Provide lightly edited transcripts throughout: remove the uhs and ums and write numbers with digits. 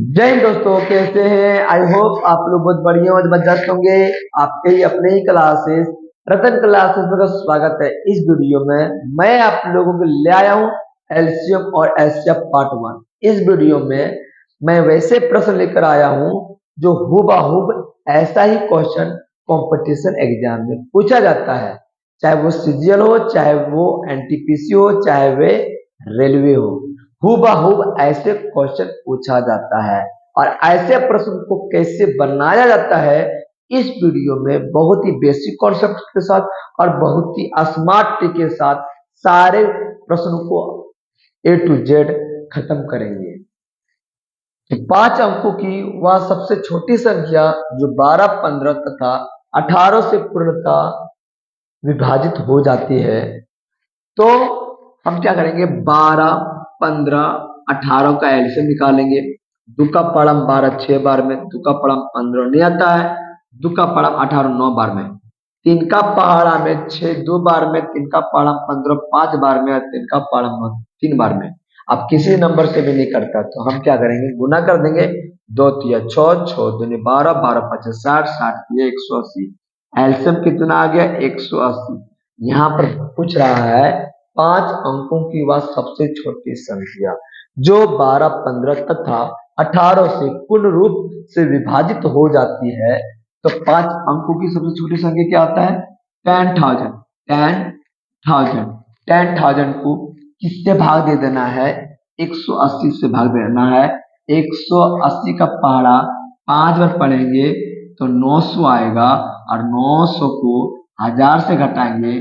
जय हिंद दोस्तों, कैसे हैं? आई होप आप लोग बहुत बढ़िया और जबरदस्त होंगे। आपके ही अपने ही क्लासेस रतन क्लासेस में का स्वागत है। इस वीडियो में मैं आप लोगों को ले आया हूँ एलसीएम और एचसीएफ पार्ट 1। इस वीडियो में मैं वैसे प्रश्न लेकर आया हूँ जो हूबहू ऐसा ही क्वेश्चन कंपटीशन एग्जाम में पूछा जाता है, चाहे वो सीजीएल हो, चाहे वो एनटीपीसी हो, चाहे वे रेलवे हो। हूबहू ऐसे क्वेश्चन पूछा जाता है और ऐसे प्रश्न को कैसे बनाया जाता है इस वीडियो में बहुत ही बेसिक कॉन्सेप्ट के साथ और बहुत ही स्मार्ट ट्रिक के साथ सारे प्रश्नों को ए टू जेड खत्म करेंगे। तो 5 अंकों की वह सबसे छोटी संख्या जो 12, 15 तथा 18 से पूर्णतः विभाजित हो जाती है, तो हम क्या करेंगे? 12, 15, 18 का एलसीएम निकालेंगे। दो का पड़म 12 6 बार में, दो का पड़म 15 नहीं आता है, दो का पड़म 18 9 बार में, तीन का पहाड़ा में 6 2 बार में, तीन का पड़म 15 5 बार में, तीन का पड़म 3 बार में। अब किसी नंबर से भी नहीं करता तो हम क्या करेंगे? गुना कर देंगे। 2 तिया 6, 6 दूनी 12, 12 पचे 60, 60 180। एलसीएम कितना आ गया? 180। यहाँ पर पूछ रहा है 5 अंकों की वह सबसे छोटी संख्या जो 12, 15 तथा 18 से पूर्ण रूप से विभाजित हो जाती है। तो 5 अंकों की सबसे छोटी संख्या क्या आता है? 10,000। 10,000 10,000 को किससे भाग दे देना है? 180 से भाग देना है। 180 का पहाड़ा 5 बार पढ़ेंगे तो 900 आएगा और 900 को 1000 से घटाएंगे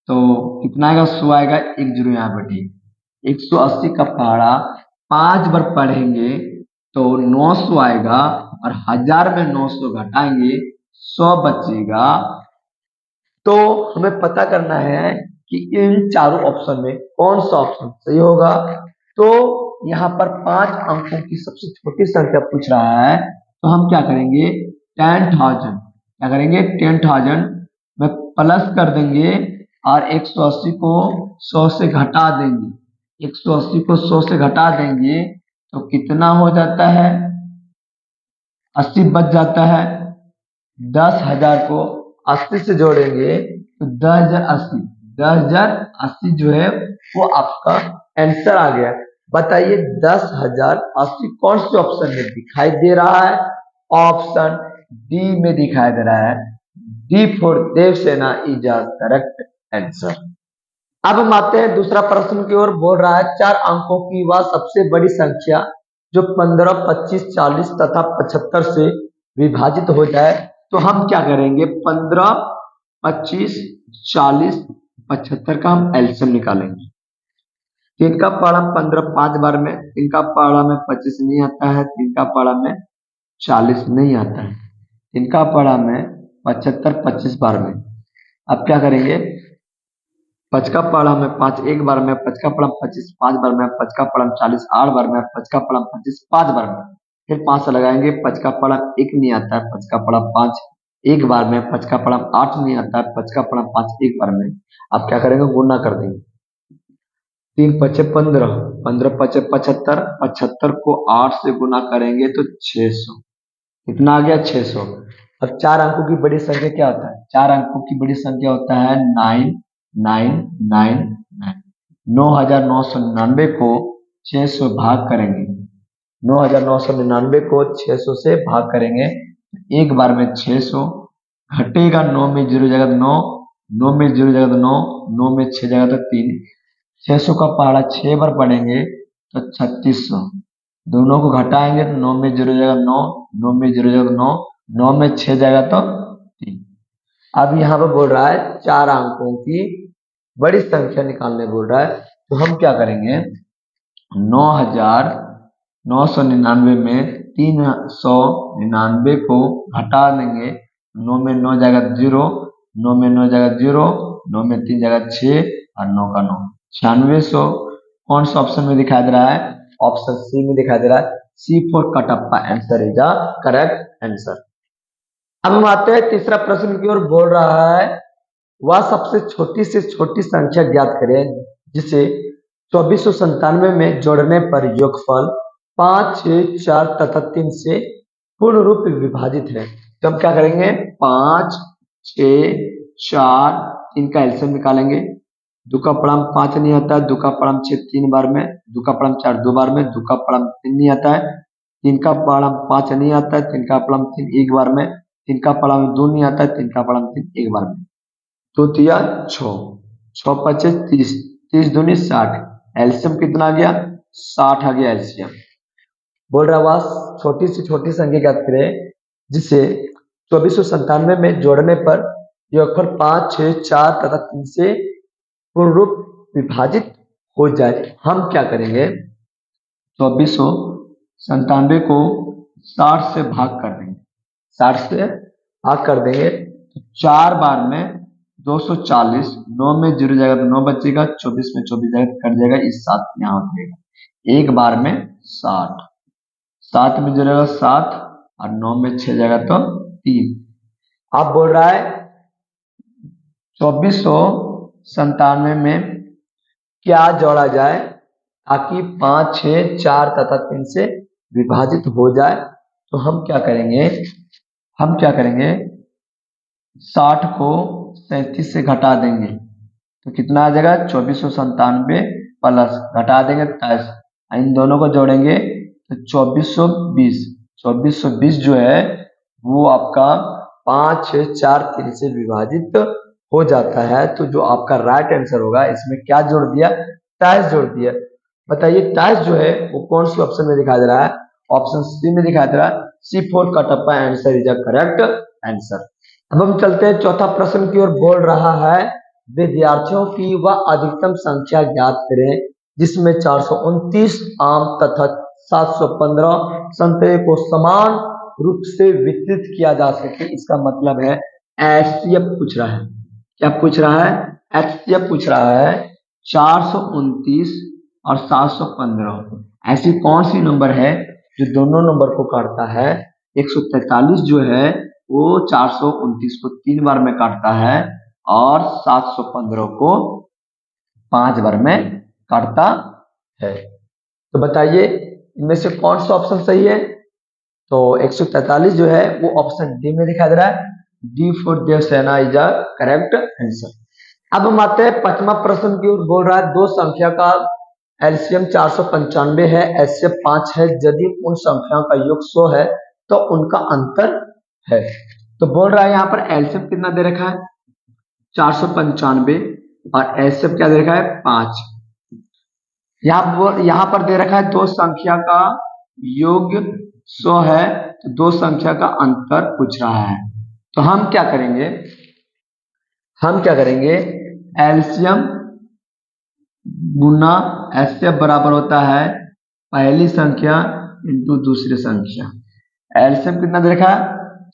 तो कितना आएगा? 100 आएगा। एक जीरो यहाँ बैठी। 180 का पहाड़ा 5 बार पढ़ेंगे तो 900 आएगा और 1000 में 900 घटाएंगे 100 बचेगा। तो हमें पता करना है कि इन चारों ऑप्शन में कौन सा ऑप्शन सही होगा। तो यहाँ पर 5 अंकों की सबसे छोटी संख्या पूछ रहा है तो हम क्या करेंगे? 10,000 क्या करेंगे? 10,000 में प्लस कर देंगे और 180 को 100 से घटा देंगे। 180 को 100 से घटा देंगे तो कितना हो जाता है? 80 बच जाता है। 10,000 को 80 से जोड़ेंगे तो 10,080। 10,080 जो है वो आपका आंसर आ गया। बताइए 10,080 कौन से ऑप्शन में दिखाई दे रहा है? ऑप्शन डी में दिखाई दे रहा है। D for Devasena is a correct answer. अब हम आते हैं दूसरा प्रश्न की ओर। बोल रहा है 4 अंकों की वह सबसे बड़ी संख्या जो 15, 25, 40 तथा 75 से विभाजित हो जाए। तो हम क्या करेंगे? 15, 25, 40, 75 का हम एलसीएम निकालेंगे। तीन का पहाड़ा 15 5 बार में, तीन का पहाड़ा में 25 नहीं आता है, तीन का पहाड़ा में 40 नहीं आता है, तीन का पहाड़ा में 75 25 बार में। अब क्या करेंगे? 5 का पहाड़ा में 5 एक बार में, 5 का पहाड़ा 25 5 बार में, 5 का पहाड़ा 40 8 बार में, 5 का पहाड़ा 25 5 बार में। फिर 5 से लगाएंगे। 5 का पहाड़ा 1 नहीं आता है, 5 का पहाड़ा 5 एक बार में, 5 का पहाड़ा 8 नहीं आता है, 5 का पहाड़ा 5 एक बार में। अब क्या करेंगे? गुना कर देंगे। 3 पचे 15, 15 पचे 75, 75 को 8 से गुना करेंगे तो 600। कितना आ गया? 600। अब 4 अंकों की बड़ी संख्या क्या होता है? 4 अंकों की बड़ी संख्या होता है 9999। 9,999 को 600 भाग करेंगे। 9,999 को 600 से भाग करेंगे। एक बार में 600 घटेगा, 9 में 0 जाएगा तो 9, 9 में 0 जाएगा तो 9, 9 में 6 जाएगा तो 3। 600 का पहाड़ा 6 बार पढ़ेंगे तो 3600। दोनों को घटाएंगे तो 9 में 0 जाएगा 9, 9 में 0 जाएगा तो 9, 9 में 6 जाएगा तो 3। अब यहाँ पर बोल रहा है 4 अंकों की बड़ी संख्या निकालने बोल रहा है। तो हम क्या करेंगे? 9,999 में 399 को घटा देंगे। 9 में 9 जाएगा 0, 9 में 9 जाएगा 0, 9 में 3 जाएगा 6 और 9 का 9 9600। कौन सा ऑप्शन में दिखाई दे रहा है? ऑप्शन सी में दिखाई दे रहा है। C for Kattappa answer is the correct answer. अब हम आते हैं तीसरा प्रश्न की ओर। बोल रहा है वह सबसे छोटी से छोटी संख्या ज्ञात करें जिसे 2497 में जोड़ने पर योगफल 5, 6, 4 तथा 3 से पूर्ण रूप विभाजित है। तो हम क्या करेंगे, 5, 6, 4, 3 का एलसीएम निकालेंगे। 2 का पड़ाम 5 नहीं आता है, 2 का पड़ाम 6 3 बार में, 2 का पड़ाम 4 2 बार में, 2 का पड़ाम 3 नहीं आता है, 3 का पड़ाम 5 नहीं आता है, 3 का पड़ाम 3 एक बार में, 3 का पड़ाम 2 नहीं आता है, 3 का पड़ाम 3 एक बार में। तो तिया 6, 6 25 30, 30 दूनी 60, एलसीएम कितना आ गया, 60 आ गया एलसीएम। बोल रहा वास छोटी से छोटी संख्या ज्ञात करें जिसे 2497 में जोड़ने पर योगफल 5, 6, 4 तथा 3 से पूर्ण रूप विभाजित हो जाए। हम क्या करेंगे, 2497 को 60 से भाग कर देंगे, 60 से भाग कर देंगे तो 4 बार में 240, 9 में 0 जाएगा तो 9 बचेगा, 24 में 24 जाएगा तो कट जाएगा, इस 7 यहाँ उतरेगा, एक बार में 60, 7 में जो रहेगा 7 और 9 में 6 जाएगा तो 3। अब बोल रहा है 2497 में क्या जोड़ा जाए ताकि 5, 6, 4 तथा 3 से विभाजित हो जाए। तो हम क्या करेंगे, 60 को 37 से घटा देंगे तो कितना आ जाएगा, 2497 प्लस घटा देंगे 23, इन दोनों को जोड़ेंगे तो 2420, 2420 जो है वो आपका 5, 6, 4, 3 से विभाजित हो जाता है। तो जो आपका राइट आंसर होगा, इसमें क्या जोड़ दिया, 23 जोड़ दिया। बताइए 23 जो है वो कौन सी ऑप्शन में दिखाई दे रहा है, ऑप्शन सी में दिखाई दे रहा है, C4 Kattappa answer is a correct answer. अब हम चलते हैं चौथा प्रश्न की ओर। बोल रहा है विद्यार्थियों की वह अधिकतम संख्या ज्ञात करें जिसमें 429 आम तथा 715 संतरे को समान रूप से वितरित किया जा सके। इसका मतलब है एचसीएफ पूछ रहा है, क्या पूछ रहा है, एचसीएफ पूछ रहा है। 429 और 715 ऐसी कौन सी नंबर है जो दोनों नंबर को काटता है। 143 जो है वो 429 को 3 बार में काटता है और 715 को 5 बार में काटता है। तो बताइए इनमें से कौन सा ऑप्शन सही है। तो 143 जो है वो ऑप्शन डी में दिखाई दे रहा है, D for Devasena is a correct answer. अब हम आते हैं पांचवा प्रश्न की ओर। बोल रहा है दो संख्या का एलसीएम 495 है, एचसीएफ 5 है, यदि उन संख्याओं का योग 100 है तो उनका अंतर है। तो बोल रहा है यहाँ पर एलसीएम कितना दे रखा है, 495 और एचसीएफ क्या दे रखा है, 5। यहाँ पर दे रखा है दो संख्या का योग 100 है तो दो संख्या का अंतर पूछ रहा है। तो हम क्या करेंगे, एलसीएम गुना एचसीएफ बराबर होता है पहली संख्या इंटू दूसरी संख्या। एलसीएम कितना दे रखा है,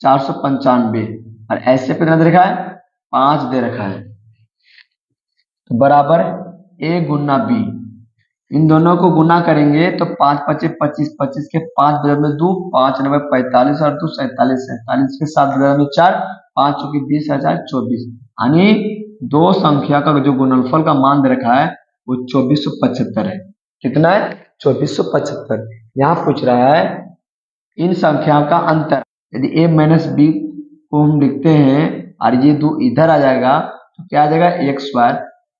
495 और एचसीएफ कितना दे रखा है, 5 दे रखा है। तो बराबर ए गुना बी, इन दोनों को गुना करेंगे तो 5 25 25, 25 के 5 बदल में 2, 5 9 45 और 2 47, 47 के 7 बदल में 4, 5 चौकी 20 4 24, यानी दो संख्या का जो गुणनफल का मान दे रखा है वो 2475 है। कितना है, 2475। यहाँ पूछ रहा है इन संख्याओं का अंतर। यदि a माइनस बी को हम लिखते हैं और ये दो इधर आ जाएगा तो क्या आ जाएगा, x square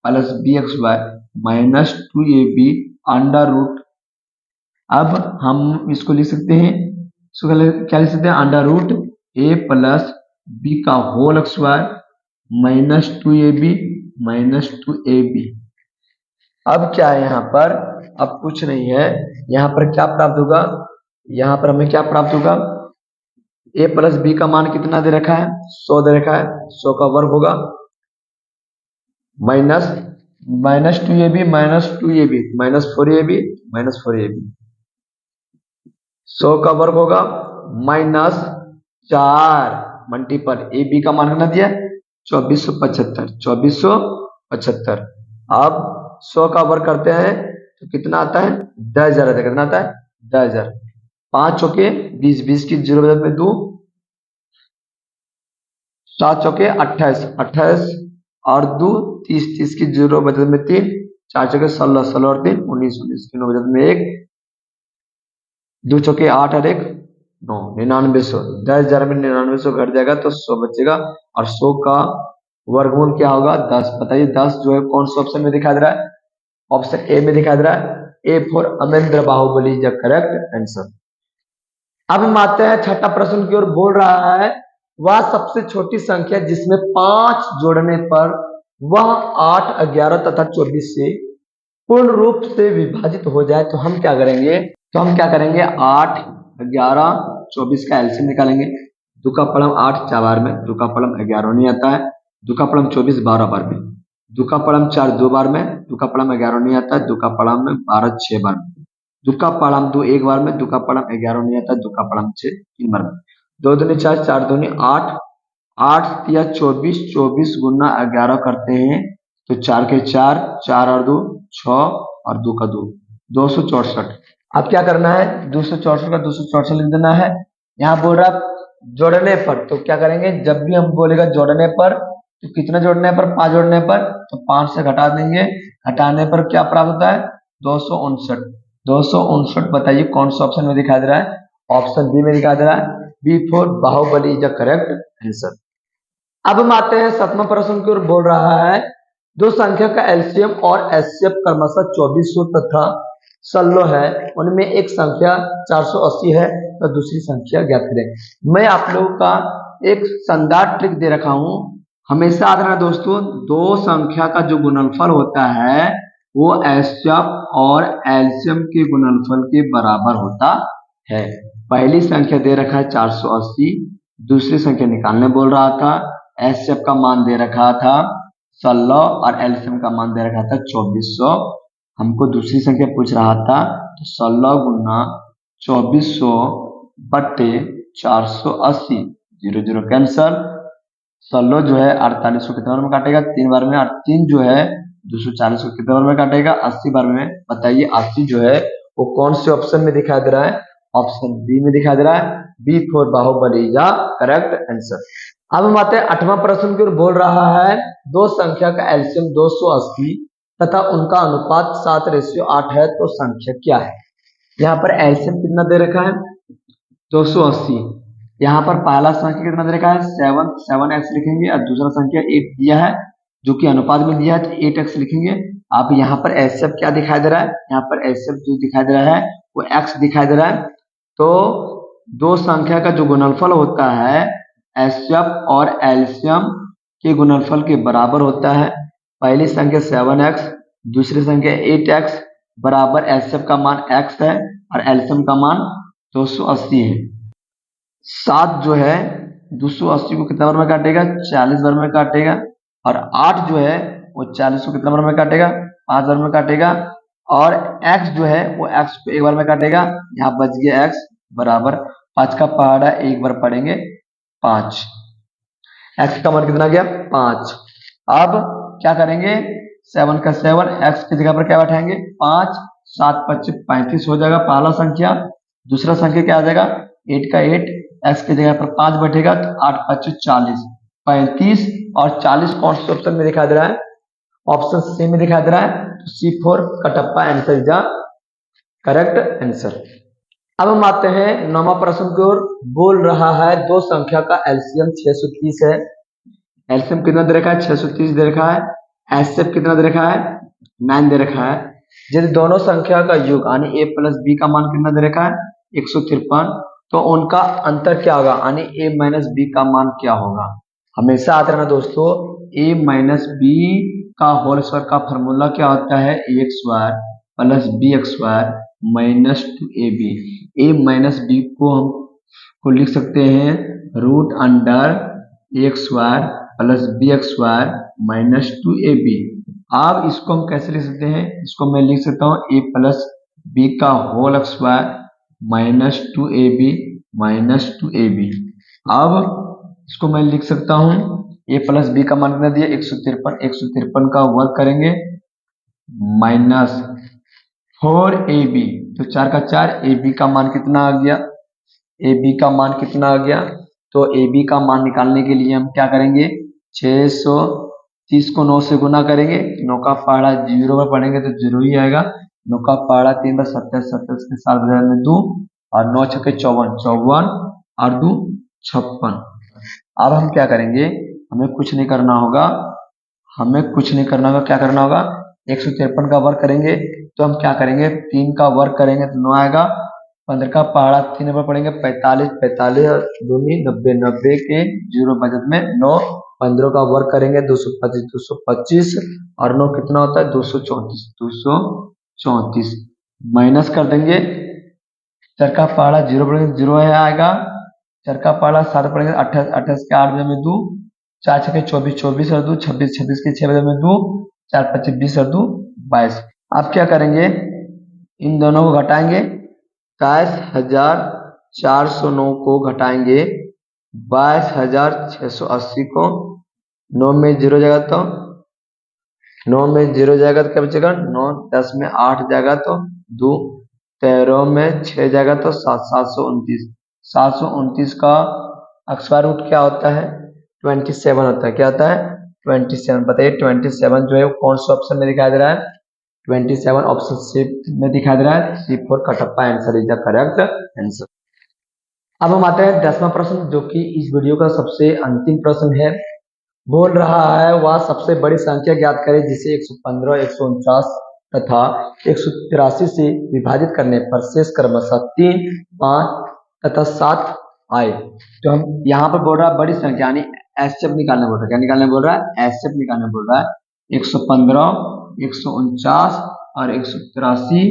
plus b x square minus 2ab under root. अब हम इसको लिख सकते हैं, इसको क्या लिख सकते हैं, under root a plus B का whole square minus 2ab minus 2ab। अब क्या है यहाँ पर, अब कुछ नहीं है, यहाँ पर क्या प्राप्त होगा, यहाँ पर हमें क्या प्राप्त होगा, a प्लस बी का मान कितना दे रखा है, 100 दे रखा है, 100 का वर्ग होगा minus 2ab minus 2ab minus 4ab minus 4ab, 100 का वर्ग होगा माइनस 4 मल्टीपल ए बी का मान कितना दिया, 2475, 2475। अब 100 का वर्ग करते हैं तो कितना आता है, 10,000 आता है। कितना आता है, 10,000। 5 चौके 20, 20 की 0 बदल में 2, 7 चौके 28, 28 और 2 30, 30 की 0 बदल में 3, 4 चौके 16, 16 और 3 19, 19 की 9 बदल में 1, दो चौके 8 और एक 9, 9900। 10,000 में 9900 घट जाएगा तो 100 बचेगा, और 100 का वर्गमूल क्या होगा? 10। बताइए 10 जो है कौन सा ऑप्शन में दिखा दे रहा है? ऑप्शन ए में दिखा दे रहा है। A for Amendra Baahubali is the correct answer. अब हम आते हैं छठा प्रश्न की ओर। बोल रहा है वह सबसे छोटी संख्या जिसमें 5 जोड़ने पर वह 8, 11 तथा 24 से पूर्ण रूप से विभाजित हो जाए तो हम क्या करेंगे? 8, 11, 24 का एलसीएम निकालेंगे। दो का पलम 8 4 बार में, दो का पलम 11 नहीं आता है, दो का पलम 24 12 बार में, दो का पलम 4 2 बार में, दो का पलम 11 नहीं आता है, दो का पलम में 12 6 बार में, दो का पलम 2 1 बार में, दो का पलम 11 नहीं आता है, दो का पलम 6 3 बार में, दो दूनी 4 4 दूनी 8, 8 या 24, 24 गुना 11 करते हैं तो 4 के 4, 4 और 2 6 और 2 का 2, 264। अब क्या करना है? 264 का 264 लिख देना है। यहाँ बोल रहा जोड़ने पर, तो क्या करेंगे? जब भी हम बोलेगा जोड़ने पर तो कितना जोड़ने पर? 5 जोड़ने पर, तो 5 से घटा देंगे। घटाने पर क्या प्राप्त होता है? 259। 259 बताइए कौन सा ऑप्शन में दिखाई दे रहा है? ऑप्शन बी में दिखाई दे रहा है। B for Baahubali is the correct answer. अब हम आते हैं सातवां प्रश्न की ओर। बोल रहा है दो संख्या का एलसीएम और एचसीएफ क्रमशः 2400 तथा 16 है, उनमें एक संख्या 480 है तो दूसरी संख्या ज्ञात करें। मैं आप लोगों का एक शानदार ट्रिक दे रखा हूं। हमेशा याद रखना दोस्तों, दो संख्या का जो गुणनफल होता है वो एचसीएफ और एलसीएम के गुणनफल के बराबर होता है। पहली संख्या दे रखा है 480, दूसरी संख्या निकालने बोल रहा था। एचसीएफ का मान दे रखा था 16 और एलसीएम का मान दे रखा था 2400। हमको दूसरी संख्या पूछ रहा था, तो 16 गुना 2400 बट्टे 480, 0 0 कैंसल। 16 जो है 48 को कितने बार में काटेगा? 3 बार में, और 3 जो है 240 को कितने बार में काटेगा? 80 बार में। बताइए 80 जो है वो कौन से ऑप्शन में दिखाई दे रहा है? ऑप्शन बी में दिखाई दे रहा है। B for Baahubali is correct answer. अब हम आते हैं आठवां प्रश्न की ओर। बोल रहा है दो संख्या का एलसीएम 280 तथा उनका अनुपात 7:8 है तो संख्या क्या है? यहाँ पर एलसीएम कितना दे रखा है? 280। यहाँ पर पहला संख्या कितना दे रखा है? 7x लिखेंगे, और दूसरा संख्या 8 दिया है जो कि अनुपात में दिया है तो 8x लिखेंगे। आप यहाँ पर एचसीएफ क्या दिखाई दे रहा है? यहाँ पर एचसीएफ जो दिखाई दे रहा है वो x दिखाई दे रहा है। तो दो संख्या का जो गुणनफल होता है एचसीएफ और एलसीएम के गुणनफल के बराबर होता है। पहली संख्या 7x, दूसरी संख्या 8x बराबर एचसीएफ का मान x है और एलसीएम का मान 280 है। 7 जो है 280 को कितना बार में काटेगा? 40 बार में काटेगा। और 8 जो है वो 40 को कितना बार में काटेगा? 5 बार में काटेगा। और x जो है वो x को एक बार में काटेगा। यहाँ बच गया x बराबर 5 का पहाड़ा एक बार पढ़ेंगे 5। x का मान कितना गया? 5। अब क्या करेंगे? 7 का 7 x की जगह पर क्या बैठाएंगे? 5, 7 5 35 हो जाएगा पहला संख्या। दूसरा संख्या क्या आ जाएगा? 8 का 8 x की जगह पर 5 बैठेगा तो 8 5 40, 35 और 40 कौन से ऑप्शन में दिखाई दे रहा है? ऑप्शन सी में दिखाई दे रहा है। तो C for Kattappa answer is the correct answer. अब हम आते हैं नौवां प्रश्न की ओर। बोल रहा है दो संख्या का एलसीएम 630 है। एलसीएम कितना दे रखा है? 630 दे रखा है। एचसीएफ कितना दे रखा है? 9 दे रखा है। यदि दोनों संख्या का योग यानी a प्लस बी का मान कितना दे रखा है? 153, तो उनका अंतर क्या होगा? यानी a माइनस बी का मान क्या होगा? हमेशा याद रखना दोस्तों, a माइनस बी का होल स्क्वायर का फॉर्मूला क्या होता है? ax square plus b x square minus 2ab। a minus b को लिख सकते हैं root under x square plus b x square minus 2ab। अब इसको हम कैसे लिख सकते हैं? इसको मैं लिख सकता हूँ a प्लस बी का whole square minus 2ab minus 2ab। अब इसको मैं लिख सकता हूँ a प्लस बी का मान कितना दिया? 153। 153 का वर्ग करेंगे माइनस 4ab, तो 4 का 4, ab का मान कितना आ गया? ab का मान कितना आ गया? तो ab का मान निकालने के लिए हम क्या करेंगे? 630 को 9 से गुना करेंगे, 9 का पहाड़ा 0 पर पढ़ेंगे तो 0 ही आएगा। 9 का पहाड़ा 3 बार 27, 27 के 7 में 2, और 9 छक्के 54, 54 और 2 56। अब हम क्या करेंगे, हमें कुछ नहीं करना होगा, क्या करना होगा, 153 का वर्ग करेंगे तो हम क्या करेंगे, 3 का वर्ग करेंगे तो 9 आएगा, 15 का पहाड़ा 3 नंबर पड़ेंगे, 45, 45 और 2 90, 90 के 0 बचत में 9, 15 का वर्ग करेंगे 225, 225 और 9 कितना होता है 234, 234 माइनस कर देंगे, चर का पहाड़ा 0 पड़ेगा 0 आएगा, चर का पहाड़ा 7 पड़ेगा 28, 28 के 8 में 2, 4 छक्के 24, 24 और 2 26, 26 के 6 में 2, 4 25 20 और 2 22। अब क्या करेंगे, इन दोनों को घटाएंगे, 22,409 को घटाएंगे 22,680 को, 9 में 0 जाएगा तो 9 में 0 जाएगा तो क्या बचेगा, 9 10 में 8 जाएगा तो 2, 13 में 6 जाएगा तो 729, 729 का स्क्वायर रूट क्या होता है 27 होता है, क्या होता है 27। बताइए 27 जो है कौन सा ऑप्शन में दिखाई दे रहा है, 27 ऑप्शन सी में दिखाई दे रहा है, C4 Kattappa answer is the correct answer. अब हम आते हैं 10वां प्रश्न, जो कि इस वीडियो का सबसे अंतिम प्रश्न है। बोल रहा है वह सबसे बड़ी संख्या ज्ञात करें जिसे 115, 149 तथा 183 से विभाजित करने पर शेष क्रमशः 3, 5 तथा 7 आए। तो हम यहाँ पर बोल रहा है बड़ी संख्या यानी एचएफ निकालना बोल रहा है, क्या निकालना बोल रहा है, एचएफ निकालना बोल रहा है। 115, 149 और 183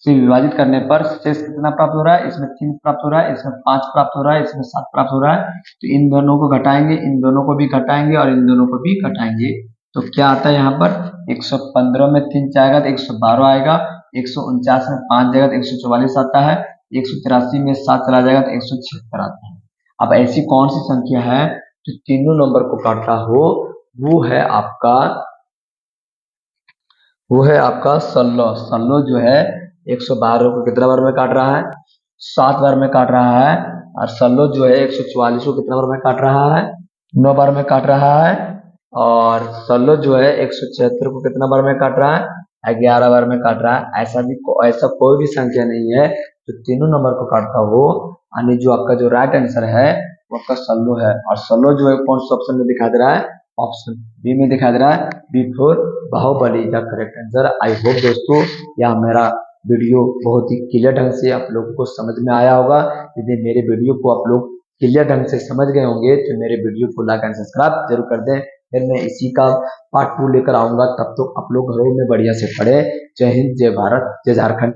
से विभाजित करने पर शेष कितना प्राप्त हो रहा है, इसमें 3 प्राप्त हो रहा है, इसमें 5 प्राप्त हो रहा है, इसमें 7 प्राप्त हो रहा है। तो इन दोनों को घटाएंगे, इन दोनों को भी घटाएंगे और इन दोनों को भी घटाएंगे, तो क्या आता है यहाँ पर 115 में 3 जाएगा तो 112 आएगा, 149 में 5 जाएगा तो 144 आता है, 183 में 7 चला जाएगा तो 176 आता है। अब ऐसी कौन सी संख्या है जो तीनों नंबर को काटता हो, वो है आपका 16। 16 जो है 112 को कितना बार में काट रहा है, 7 बार में काट रहा है, और 16 जो है 144 को कितना बार में काट रहा है, 9 बार में काट रहा है, और 16 जो है 176 को कितना बार में काट रहा है, 11 बार में काट रहा है। ऐसा कोई भी संख्या नहीं है जो तीनों नंबर को काटता हो, यानी जो आपका जो राइट आंसर है वो आपका 16 है। और 16 जो है कौन सा ऑप्शन में दिखा दे रहा है, ऑप्शन बी में दिखा दे रहा है, B4 Baahubali the correct answer. I hope दोस्तों यह मेरा वीडियो बहुत ही क्लियर ढंग से आप लोगों को समझ में आया होगा। यदि मेरे वीडियो को आप लोग क्लियर ढंग से समझ गए होंगे तो मेरे वीडियो को लाइक एंड सब्सक्राइब जरूर कर दें। फिर मैं इसी का पार्ट 2 लेकर आऊंगा, तब तो आप लोग घरों में बढ़िया से पढ़े। जय हिंद, जय भारत, जय झारखंड।